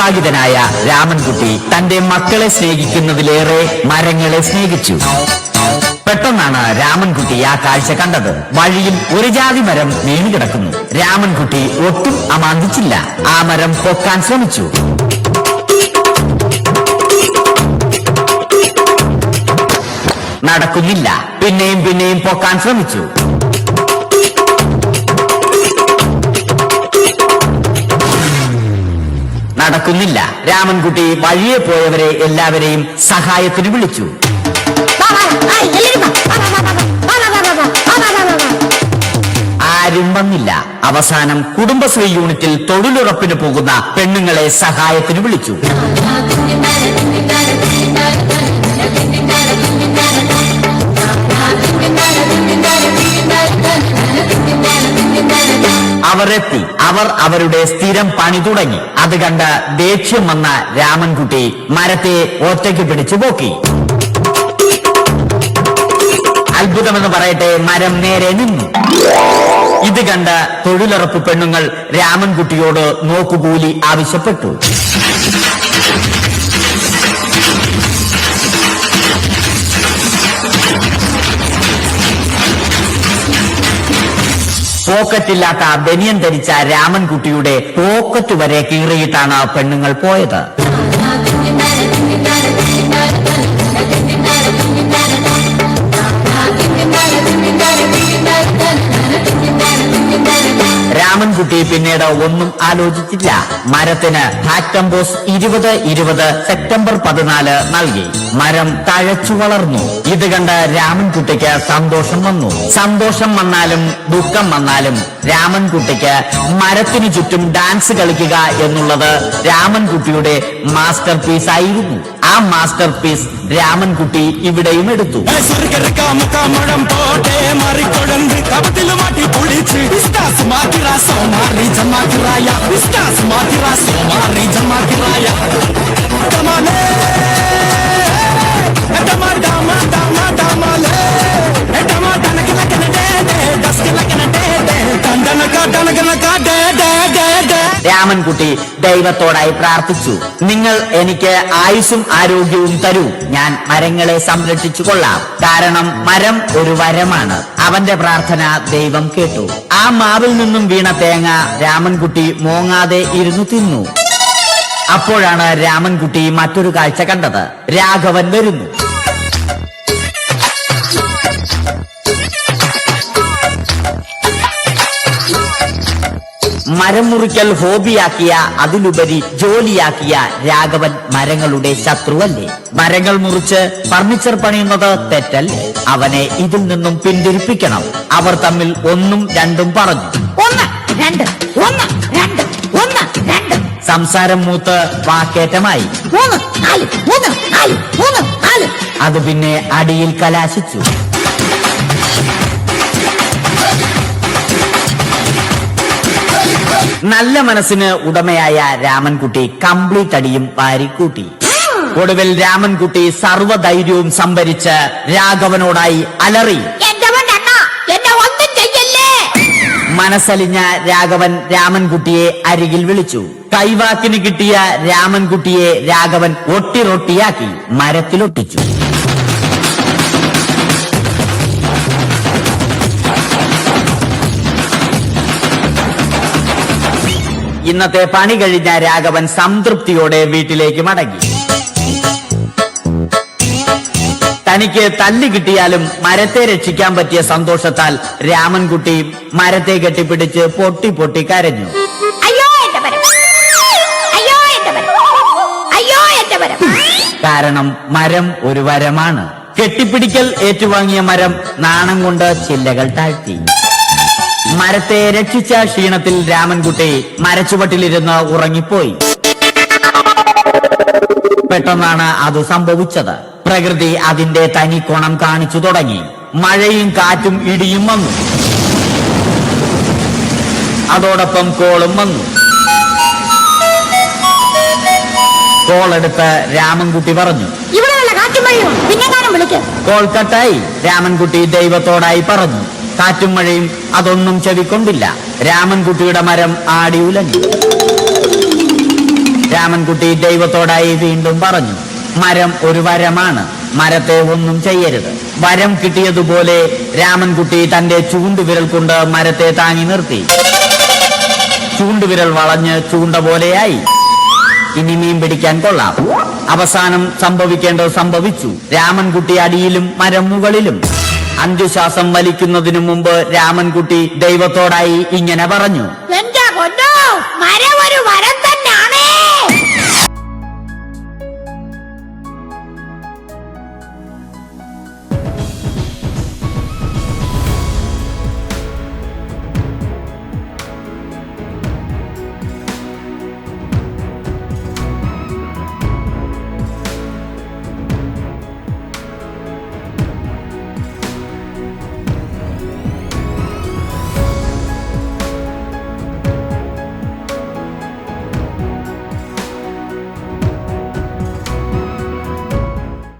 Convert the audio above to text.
വിവാഹിതനായ രാമൻകുട്ടി തന്റെ മക്കളെ സ്നേഹിക്കുന്നതിലേറെ മരങ്ങളെ സ്നേഹിച്ചു. പെട്ടെന്നാണ് രാമൻകുട്ടി ആ കാഴ്ച കണ്ടത്. വഴിയിൽ ഒരു ജാതി മരം വീണുകിടക്കുന്നു. രാമൻകുട്ടി ഒട്ടും അമാന്തിച്ചില്ല. ആ മരം പൊക്കാൻ ശ്രമിച്ചു. നടക്കുന്നില്ല. പിന്നെയും പിന്നെയും പൊക്കാൻ ശ്രമിച്ചു. നടക്കുന്നില്ല. രാമൻകുട്ടി വഴിയെ പോയവരെ എല്ലാവരെയും സഹായത്തിന് വിളിച്ചു. ആരും വന്നില്ല. അവസാനം കുടുംബശ്രീ യൂണിറ്റിൽ തൊഴിലുറപ്പിന് പോകുന്ന പെണ്ണുങ്ങളെ സഹായത്തിന് വിളിച്ചു. അവർ എത്തി. അവർ അവരുടെ സ്ഥിരം പണി തുടങ്ങി. അത് കണ്ട ദേഷ്യം വന്ന രാമൻകുട്ടി മരത്തെ ഒറ്റയ്ക്ക് പിടിച്ചു പോക്കി. അത്ഭുതമെന്ന് പറയട്ടെ, മരം നേരെ നിന്നു. ഇത് കണ്ട തൊഴിലുറപ്പ് പെണ്ണുങ്ങൾ രാമൻകുട്ടിയോട് നോക്കുകൂലി ആവശ്യപ്പെട്ടു. പോക്കറ്റില്ലാത്ത ബനിയൻ ധരിച്ച രാമൻകുട്ടിയുടെ പോക്കറ്റ് വരെ കീറിയിട്ടാണ് പെണ്ണുങ്ങൾ പോയത്. രാമൻകുട്ടി പിന്നീട് ഒന്നും ആലോചിച്ചില്ല. മരത്തിന് ഹാക്ടംബോസ് 2020 സെപ്റ്റംബർ 14 നൽകി. മരം തഴച്ചു വളർന്നു. ഇത് കണ്ട് രാമൻകുട്ടിക്ക് സന്തോഷം വന്നു. സന്തോഷം വന്നാലും ദുഃഖം വന്നാലും രാമൻകുട്ടിക്ക് മരത്തിനു ചുറ്റും ഡാൻസ് കളിക്കുക എന്നുള്ളത് രാമൻകുട്ടിയുടെ മാസ്റ്റർ പീസ് ആയിരുന്നു. ആ മാസ്റ്റർ പീസ് രാമൻകുട്ടി ഇവിടെയും എടുത്തു. രാമൻകുട്ടി ദൈവത്തോടായി പ്രാർത്ഥിച്ചു. നിങ്ങൾ എനിക്ക് ആയുസ്സും ആരോഗ്യവും തരൂ. ഞാൻ മരങ്ങളെ സംരക്ഷിച്ചു കൊള്ളാം. കാരണം മരം ഒരു വരമാണ്. അവന്റെ പ്രാർത്ഥന ദൈവം കേട്ടു. ആ മാവിൽ നിന്നും വീണ തേങ്ങ രാമൻകുട്ടി മോങ്ങാതെ ഇരുന്നു തിന്നു. അപ്പോഴാണ് രാമൻകുട്ടി മറ്റൊരു കാഴ്ച കണ്ടത്. രാഘവൻ വരുന്നു. മരം മുറിക്കൽ ഹോബിയാക്കിയ, അതിലുപരി ജോലിയാക്കിയ രാഘവൻ മരങ്ങളുടെ ശത്രുവല്ലേ? മരങ്ങൾ മുറിച്ച് ഫർണിച്ചർ പണിയുന്നത് തെറ്റല്ലേ? അവനെ ഇതിൽ നിന്നും പിന്തിരിപ്പിക്കണം. അവർ തമ്മിൽ ഒന്നും രണ്ടും പറഞ്ഞു. സംസാരം മൂത്ത് വാക്കേറ്റമായി. അത് പിന്നെ അടിയിൽ കലാശിച്ചു. നല്ല മനസ്സിന് ഉടമയായ രാമൻകുട്ടി കംപ്ലീറ്റ് അടിയും വാരിക്കൂട്ടി. ഒടുവിൽ രാമൻകുട്ടി സർവ്വധൈര്യവും സംഭരിച്ച് രാഘവനോടായി അലറി. മനസ്സലിഞ്ഞ രാഘവൻ രാമൻകുട്ടിയെ അരികിൽ വിളിച്ചു. കൈവാക്കിന് കിട്ടിയ രാമൻകുട്ടിയെ രാഘവൻ ഒട്ടിറൊട്ടിയാക്കി മരത്തിലൊട്ടിച്ചു. ഇന്നത്തെ പണി കഴിഞ്ഞ രാഘവൻ സംതൃപ്തിയോടെ വീട്ടിലേക്ക് മടങ്ങി. തനിക്ക് തല്ലി കിട്ടിയാലും മരത്തെ രക്ഷിക്കാൻ പറ്റിയ സന്തോഷത്താൽ രാമൻകുട്ടി മരത്തെ കെട്ടിപ്പിടിച്ച് പൊട്ടി പൊട്ടി കരഞ്ഞു. കാരണം മരം ഒരു വരമാണ്. കെട്ടിപ്പിടിക്കൽ ഏറ്റുവാങ്ങിയ മരം നാണം കൊണ്ട് ചില്ലകൾ താഴ്ത്തി. മരത്തെ രക്ഷിച്ച ക്ഷീണത്തിൽ രാമൻകുട്ടി മരച്ചുവട്ടിലിരുന്ന് ഉറങ്ങിപ്പോയി. പെട്ടെന്നാണ് അത് സംഭവിച്ചത്. പ്രകൃതി അതിന്റെ തനിക്കോണം കാണിച്ചു തുടങ്ങി. മഴയും കാറ്റും ഇടിയും വന്നു. അതോടൊപ്പം കോളും വന്നു. കോളെടുത്ത് രാമൻകുട്ടി പറഞ്ഞു. കോൾ കട്ടായി. രാമൻകുട്ടി ദൈവത്തോടായി പറഞ്ഞു. കാറ്റും മഴയും അതൊന്നും ചെവിക്കൊണ്ടില്ല. രാമൻകുട്ടിയുടെ മരം ആടി ഉലഞ്ഞു. രാമൻകുട്ടി ദൈവത്തോടായി വീണ്ടും പറഞ്ഞു, മരം ഒരു വരമാണ്, മരത്തെ ഒന്നും ചെയ്യരുത്. വരം കിട്ടിയതുപോലെ രാമൻകുട്ടി തന്റെ ചൂണ്ടുവിരൽ കൊണ്ട് മരത്തെ താങ്ങി നിർത്തി. ചൂണ്ടുവിരൽ വളഞ്ഞ് ചൂണ്ട പോലെയായി. ഇനി മീൻ പിടിക്കാൻ കൊള്ളാം. അവസാനം സംഭവിക്കേണ്ടത് സംഭവിച്ചു. രാമൻകുട്ടി അടിയിലും മരം മുകളിലും. അന്ത്യശ്വാസം വലിക്കുന്നതിനു മുമ്പ് രാമൻകുട്ടി ദൈവത്തോടായി ഇങ്ങനെ പറഞ്ഞു,